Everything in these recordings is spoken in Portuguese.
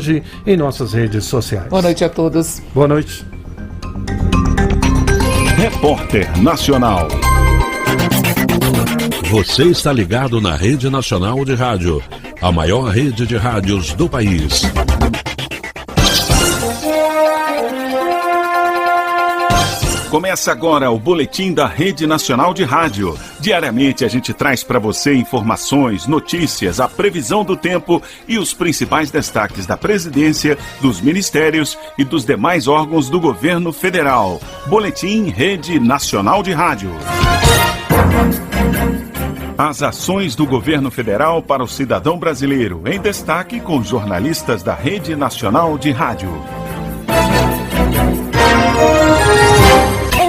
hoje em nossas redes sociais. Boa noite a todos. Boa noite. Repórter Nacional. Você está ligado na Rede Nacional de Rádio, a maior rede de rádios do país. Começa agora o Boletim da Rede Nacional de Rádio. Diariamente a gente traz para você informações, notícias, a previsão do tempo e os principais destaques da presidência, dos ministérios e dos demais órgãos do governo federal. Boletim Rede Nacional de Rádio. As ações do governo federal para o cidadão brasileiro, em destaque com jornalistas da Rede Nacional de Rádio.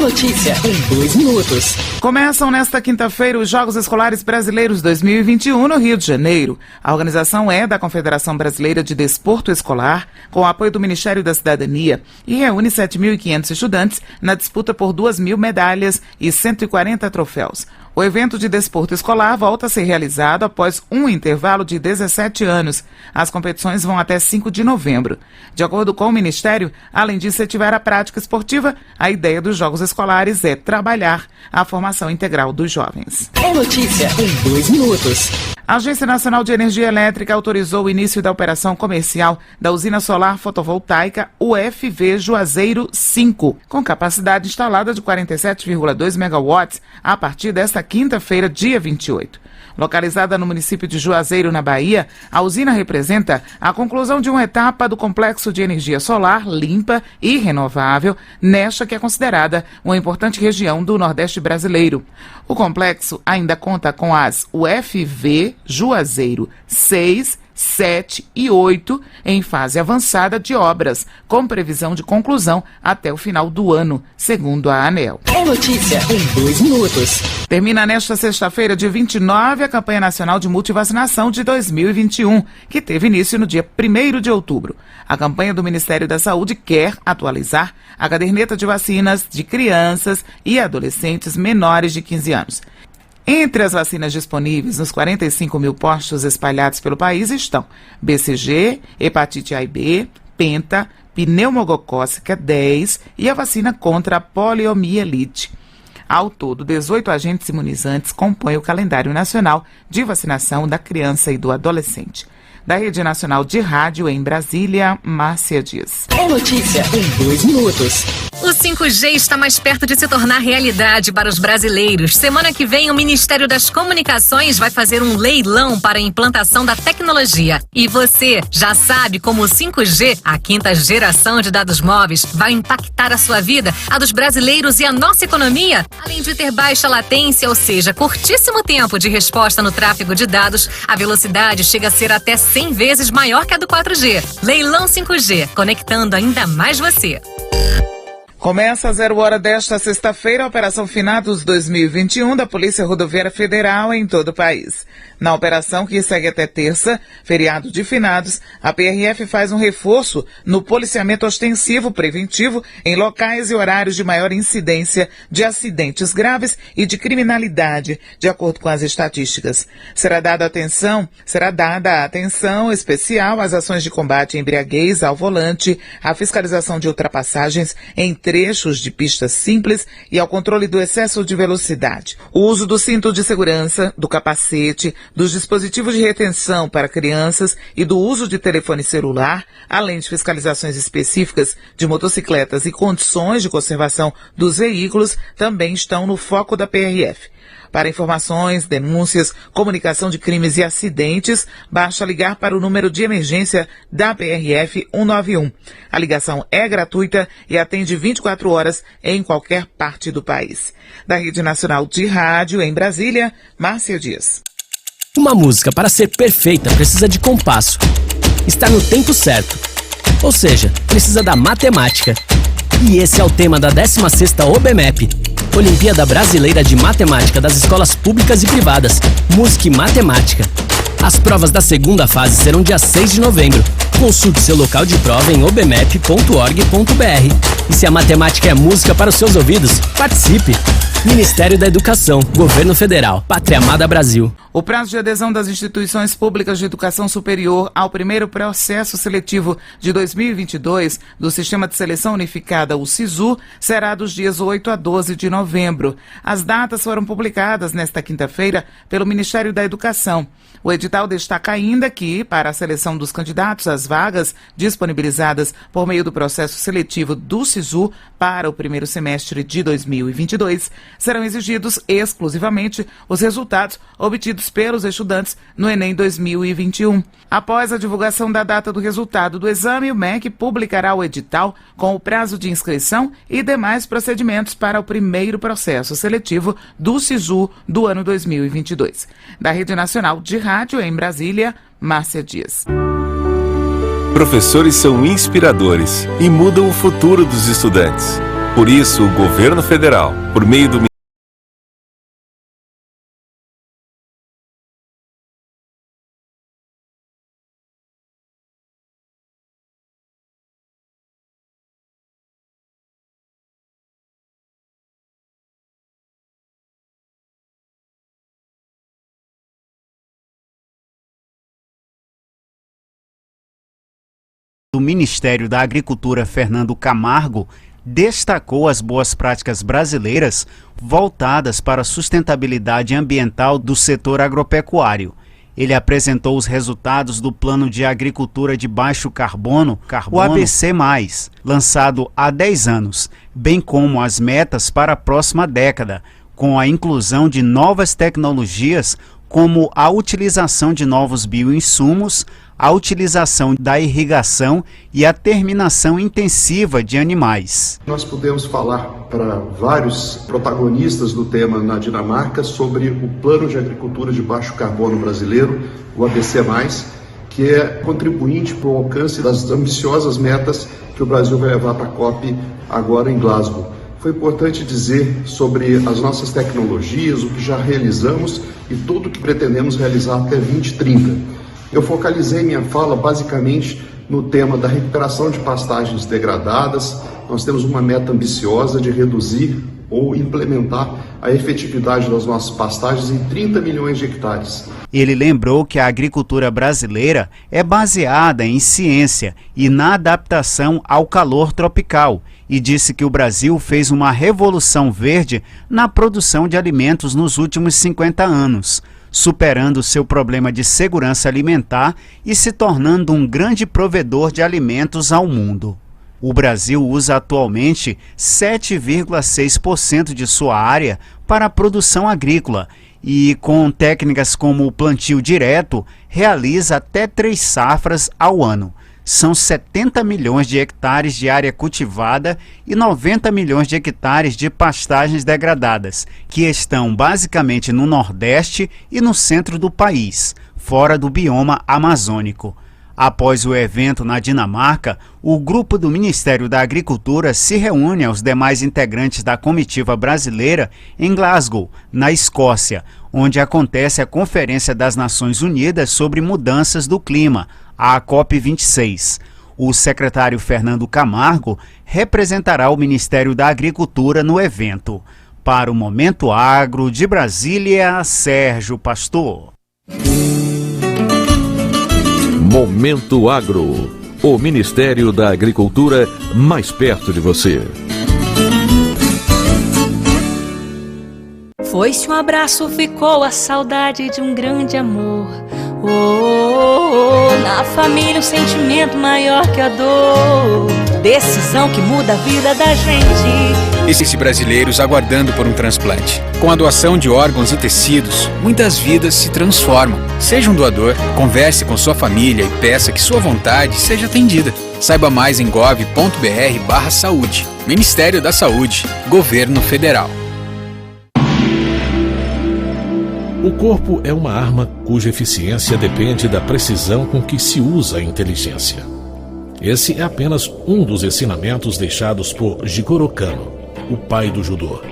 Notícia em 2 minutos. Começam nesta quinta-feira os Jogos Escolares Brasileiros 2021 no Rio de Janeiro. A organização é da Confederação Brasileira de Desporto Escolar, com o apoio do Ministério da Cidadania, e reúne 7.500 estudantes na disputa por 2.000 medalhas e 140 troféus. O evento de desporto escolar volta a ser realizado após um intervalo de 17 anos. As competições vão até 5 de novembro. De acordo com o Ministério, além de incentivar a prática esportiva, a ideia dos Jogos Escolares é trabalhar a formação integral dos jovens. É notícia em 2 minutos. A Agência Nacional de Energia Elétrica autorizou o início da operação comercial da usina solar fotovoltaica UFV Juazeiro 5, com capacidade instalada de 47,2 megawatts a partir desta quinta-feira, dia 28. Localizada no município de Juazeiro, na Bahia, a usina representa a conclusão de uma etapa do complexo de energia solar limpa e renovável, nesta que é considerada uma importante região do Nordeste brasileiro. O complexo ainda conta com as UFV Juazeiro 6, 7 e 8 em fase avançada de obras, com previsão de conclusão até o final do ano, segundo a ANEEL. É notícia em 2 minutos. Termina nesta sexta-feira, dia 29, a campanha nacional de multivacinação de 2021, que teve início no dia 1º de outubro. A campanha do Ministério da Saúde quer atualizar a caderneta de vacinas de crianças e adolescentes menores de 15 anos. Entre as vacinas disponíveis nos 45 mil postos espalhados pelo país estão BCG, hepatite A e B, penta, pneumocócica 10 e a vacina contra a poliomielite. Ao todo, 18 agentes imunizantes compõem o calendário nacional de vacinação da criança e do adolescente. Da Rede Nacional de Rádio em Brasília, Márcia Dias. É notícia em 2 minutos. O 5G está mais perto de se tornar realidade para os brasileiros. Semana que vem, o Ministério das Comunicações vai fazer um leilão para a implantação da tecnologia. E você já sabe como o 5G, a 5ª geração de dados móveis, vai impactar a sua vida, a dos brasileiros e a nossa economia? Além de ter baixa latência, ou seja, curtíssimo tempo de resposta no tráfego de dados, a velocidade chega a ser até 100 vezes maior que a do 4G. Leilão 5G, conectando ainda mais você. Começa às 0h desta sexta-feira a Operação Finados 2021 da Polícia Rodoviária Federal em todo o país. Na operação, que segue até terça, feriado de finados, a PRF faz um reforço no policiamento ostensivo preventivo em locais e horários de maior incidência de acidentes graves e de criminalidade, de acordo com as estatísticas. Será dada atenção especial às ações de combate à embriaguez ao volante, à fiscalização de ultrapassagens em trechos de pistas simples e ao controle do excesso de velocidade. O uso do cinto de segurança, do capacete, dos dispositivos de retenção para crianças e do uso de telefone celular, além de fiscalizações específicas de motocicletas e condições de conservação dos veículos, também estão no foco da PRF. Para informações, denúncias, comunicação de crimes e acidentes, basta ligar para o número de emergência da PRF 191. A ligação é gratuita e atende 24 horas em qualquer parte do país. Da Rede Nacional de Rádio em Brasília, Márcia Dias. Uma música, para ser perfeita, precisa de compasso. Está no tempo certo. Ou seja, precisa da matemática. E esse é o tema da 16ª OBMEP, Olimpíada Brasileira de Matemática das Escolas Públicas e Privadas, Música e Matemática. As provas da segunda fase serão dia 6 de novembro. Consulte seu local de prova em obmep.org.br. E se a matemática é música para os seus ouvidos, participe! Ministério da Educação, Governo Federal, Pátria Amada Brasil. O prazo de adesão das instituições públicas de educação superior ao primeiro processo seletivo de 2022 do Sistema de Seleção Unificada, o SISU, será dos dias 8 a 12 de novembro. As datas foram publicadas nesta quinta-feira pelo Ministério da Educação. O edital destaca ainda que, para a seleção dos candidatos às vagas disponibilizadas por meio do processo seletivo do SISU para o primeiro semestre de 2022, serão exigidos exclusivamente os resultados obtidos pelos estudantes no Enem 2021. Após a divulgação da data do resultado do exame, o MEC publicará o edital com o prazo de inscrição e demais procedimentos para o primeiro processo seletivo do SISU do ano 2022. Da Rede Nacional de Rádio em Brasília, Márcia Dias. Professores são inspiradores e mudam o futuro dos estudantes. Por isso, o Governo Federal, por meio do Ministério da Agricultura, Fernando Camargo, destacou as boas práticas brasileiras voltadas para a sustentabilidade ambiental do setor agropecuário. Ele apresentou os resultados do Plano de Agricultura de Baixo Carbono, o ABC+, lançado há 10 anos, bem como as metas para a próxima década, com a inclusão de novas tecnologias como a utilização de novos bioinsumos, a utilização da irrigação e a terminação intensiva de animais. Nós pudemos falar para vários protagonistas do tema na Dinamarca sobre o Plano de Agricultura de Baixo Carbono brasileiro, o ABC+, que é contribuinte para o alcance das ambiciosas metas que o Brasil vai levar para a COP agora em Glasgow. Foi importante dizer sobre as nossas tecnologias, o que já realizamos e tudo o que pretendemos realizar até 2030. Eu focalizei minha fala basicamente no tema da recuperação de pastagens degradadas. Nós temos uma meta ambiciosa de reduzir ou implementar a efetividade das nossas pastagens em 30 milhões de hectares. Ele lembrou que a agricultura brasileira é baseada em ciência e na adaptação ao calor tropical e disse que o Brasil fez uma revolução verde na produção de alimentos nos últimos 50 anos, superando seu problema de segurança alimentar e se tornando um grande provedor de alimentos ao mundo. O Brasil usa atualmente 7,6% de sua área para a produção agrícola e, com técnicas como o plantio direto, realiza até 3 safras ao ano. São 70 milhões de hectares de área cultivada e 90 milhões de hectares de pastagens degradadas, que estão basicamente no Nordeste e no centro do país, fora do bioma amazônico. Após o evento na Dinamarca, o grupo do Ministério da Agricultura se reúne aos demais integrantes da comitiva brasileira em Glasgow, na Escócia, onde acontece a Conferência das Nações Unidas sobre Mudanças do Clima, a COP26. O secretário Fernando Camargo representará o Ministério da Agricultura no evento. Para o Momento Agro de Brasília, Sérgio Pastor. Momento Agro, o Ministério da Agricultura mais perto de você. Foi-se um abraço, ficou a saudade de um grande amor. Oh, oh, oh, na família um sentimento maior que a dor. Decisão que muda a vida da gente. Esses brasileiros aguardando por um transplante. Com a doação de órgãos e tecidos, muitas vidas se transformam. Seja um doador, converse com sua família e peça que sua vontade seja atendida. Saiba mais em gov.br/saúde. Ministério da Saúde, Governo Federal. O corpo é uma arma cuja eficiência depende da precisão com que se usa a inteligência. Esse é apenas um dos ensinamentos deixados por Jigoro Kano, o pai do judô.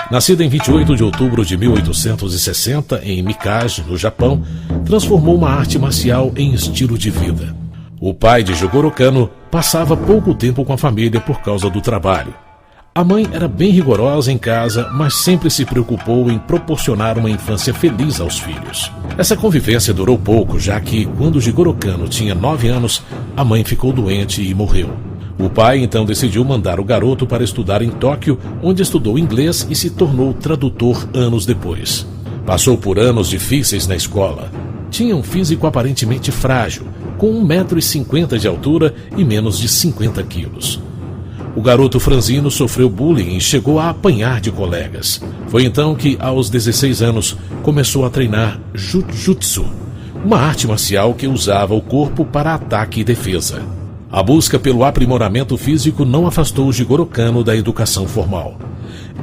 Nascido em 28 de outubro de 1860 em Mikaze, no Japão, transformou uma arte marcial em estilo de vida. O pai de Jigoro Kano passava pouco tempo com a família por causa do trabalho. A mãe era bem rigorosa em casa, mas sempre se preocupou em proporcionar uma infância feliz aos filhos. Essa convivência durou pouco, já que, quando Jigoro Kano tinha 9 anos, a mãe ficou doente e morreu. O pai então decidiu mandar o garoto para estudar em Tóquio, onde estudou inglês e se tornou tradutor anos depois. Passou por anos difíceis na escola. Tinha um físico aparentemente frágil, com 1,50 m de altura e menos de 50 quilos. O garoto franzino sofreu bullying e chegou a apanhar de colegas. Foi então que, aos 16 anos, começou a treinar Jujutsu, uma arte marcial que usava o corpo para ataque e defesa. A busca pelo aprimoramento físico não afastou Jigoro Kano da educação formal.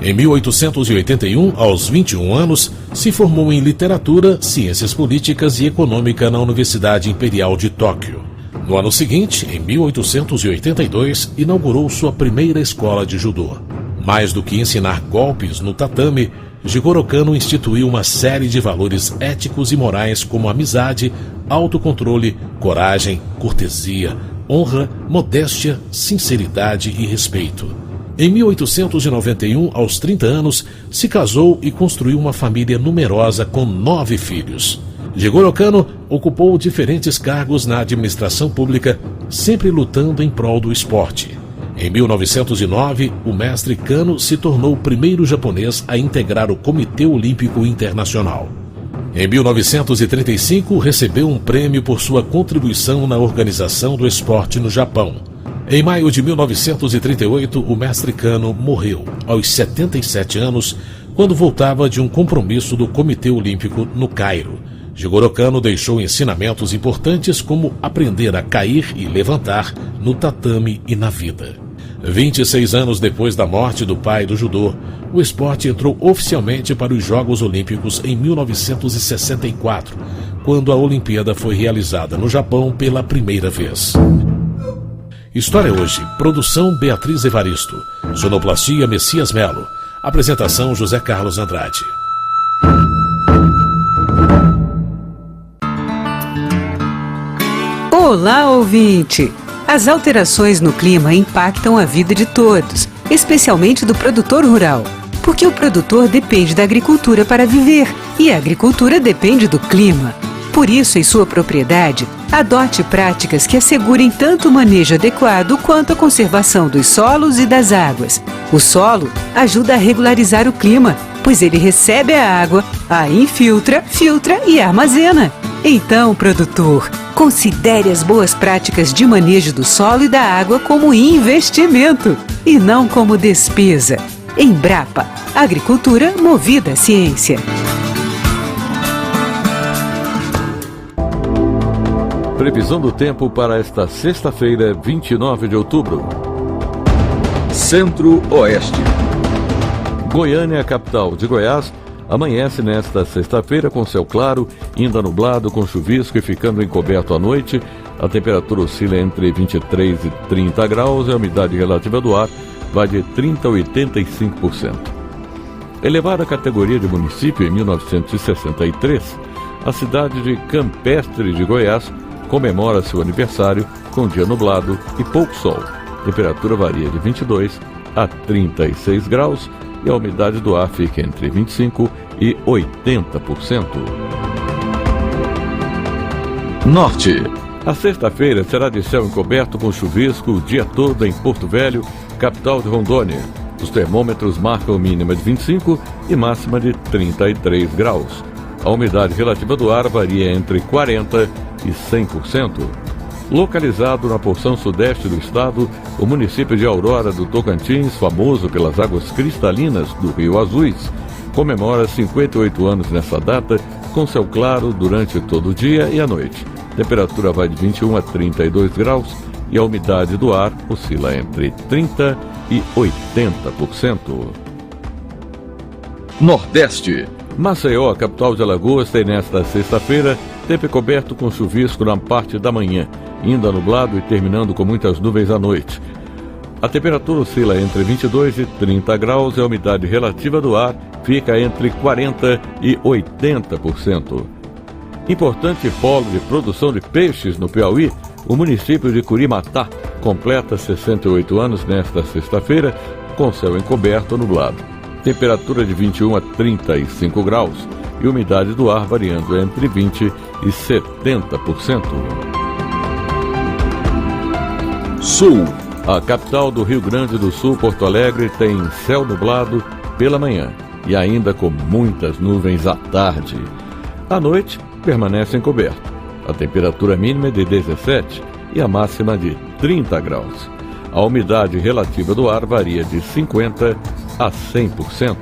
Em 1881, aos 21 anos, se formou em literatura, ciências políticas e econômica na Universidade Imperial de Tóquio. No ano seguinte, em 1882, inaugurou sua primeira escola de judô. Mais do que ensinar golpes no tatame, Jigoro Kano instituiu uma série de valores éticos e morais como amizade, autocontrole, coragem, cortesia, honra, modéstia, sinceridade e respeito. Em 1891, aos 30 anos, se casou e construiu uma família numerosa com 9 filhos. Jigoro Kano ocupou diferentes cargos na administração pública, sempre lutando em prol do esporte. Em 1909, o mestre Kano se tornou o primeiro japonês a integrar o Comitê Olímpico Internacional. Em 1935, recebeu um prêmio por sua contribuição na organização do esporte no Japão. Em maio de 1938, o mestre Kano morreu, aos 77 anos, quando voltava de um compromisso do Comitê Olímpico no Cairo. Jigoro Kano deixou ensinamentos importantes como aprender a cair e levantar no tatame e na vida. 26 anos depois da morte do pai do judô, o esporte entrou oficialmente para os Jogos Olímpicos em 1964, quando a Olimpíada foi realizada no Japão pela primeira vez. História Hoje, produção Beatriz Evaristo, sonoplastia Messias Melo, apresentação José Carlos Andrade. Olá, ouvinte! As alterações no clima impactam a vida de todos, especialmente do produtor rural, porque o produtor depende da agricultura para viver e a agricultura depende do clima. Por isso, em sua propriedade, adote práticas que assegurem tanto o manejo adequado quanto a conservação dos solos e das águas. O solo ajuda a regularizar o clima, pois ele recebe a água, a infiltra, filtra e armazena. Então, produtor, considere as boas práticas de manejo do solo e da água como investimento e não como despesa. Embrapa, agricultura movida à ciência. Previsão do tempo para esta sexta-feira, 29 de outubro. Centro-Oeste. Goiânia, capital de Goiás, amanhece nesta sexta-feira com céu claro, ainda nublado, com chuvisco e ficando encoberto à noite. A temperatura oscila entre 23 e 30 graus e a umidade relativa do ar vai de 30% a 85%. Elevada à categoria de município em 1963, a cidade de Campestre de Goiás comemora seu aniversário com dia nublado e pouco sol. A temperatura varia de 22 a 36 graus e a umidade do ar fica entre 25% e 80%. Norte. A sexta-feira será de céu encoberto com chuvisco o dia todo em Porto Velho, capital de Rondônia. Os termômetros marcam mínima de 25 e máxima de 33 graus. A umidade relativa do ar varia entre 40% e 100%. Localizado na porção sudeste do estado, o município de Aurora do Tocantins, famoso pelas águas cristalinas do Rio Azuis, comemora 58 anos nessa data, com céu claro durante todo o dia e a noite. A temperatura vai de 21 a 32 graus e a umidade do ar oscila entre 30% e 80%. Nordeste. Maceió, a capital de Alagoas, tem nesta sexta-feira tempo coberto com chuvisco na parte da manhã, ainda nublado e terminando com muitas nuvens à noite. A temperatura oscila entre 22 e 30 graus e a umidade relativa do ar fica entre 40% e 80%. Importante polo de produção de peixes no Piauí, O município de Curimatá completa 68 anos nesta sexta-feira, com céu encoberto ou nublado. Temperatura de 21 a 35 graus e umidade do ar variando entre 20% e 70%. Sul. A capital do Rio Grande do Sul, Porto Alegre, tem céu nublado pela manhã e ainda com muitas nuvens à tarde. À noite, permanece encoberto. A temperatura mínima é de 17 e a máxima de 30 graus. A umidade relativa do ar varia de 50% a 100%.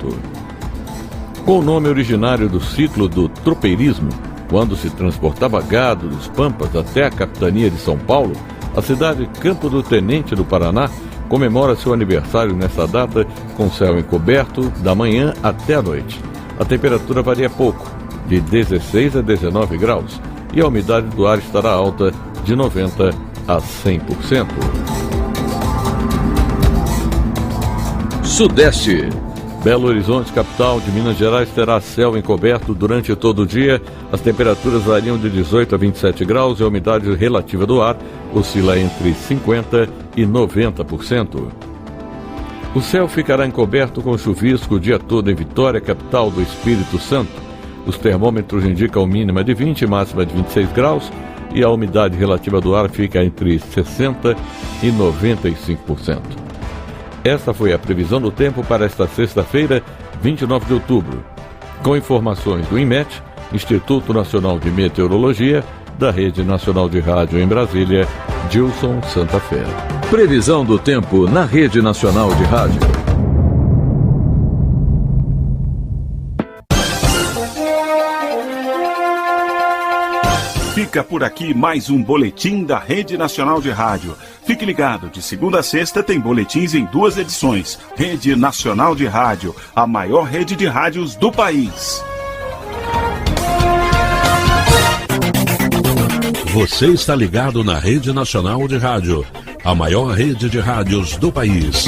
Com o nome originário do ciclo do tropeirismo, quando se transportava gado dos Pampas até a capitania de São Paulo, a cidade Campo do Tenente do Paraná comemora seu aniversário nessa data com céu encoberto da manhã até a noite. A temperatura varia pouco, de 16 a 19 graus, e a umidade do ar estará alta de 90% a 100%. Sudeste. Belo Horizonte, capital de Minas Gerais, terá céu encoberto durante todo o dia. As temperaturas variam de 18 a 27 graus e a umidade relativa do ar oscila entre 50% e 90%. O céu ficará encoberto com chuvisco o dia todo em Vitória, capital do Espírito Santo. Os termômetros indicam mínima de 20 e máxima de 26 graus e a umidade relativa do ar fica entre 60% e 95%. Esta foi a previsão do tempo para esta sexta-feira, 29 de outubro. Com informações do INMET, Instituto Nacional de Meteorologia, da Rede Nacional de Rádio em Brasília, Gilson Santa Fé. Previsão do tempo na Rede Nacional de Rádio. Fica por aqui mais um boletim da Rede Nacional de Rádio. Fique ligado, de segunda a sexta tem boletins em 2 edições. Rede Nacional de Rádio, a maior rede de rádios do país. Você está ligado na Rede Nacional de Rádio, a maior rede de rádios do país.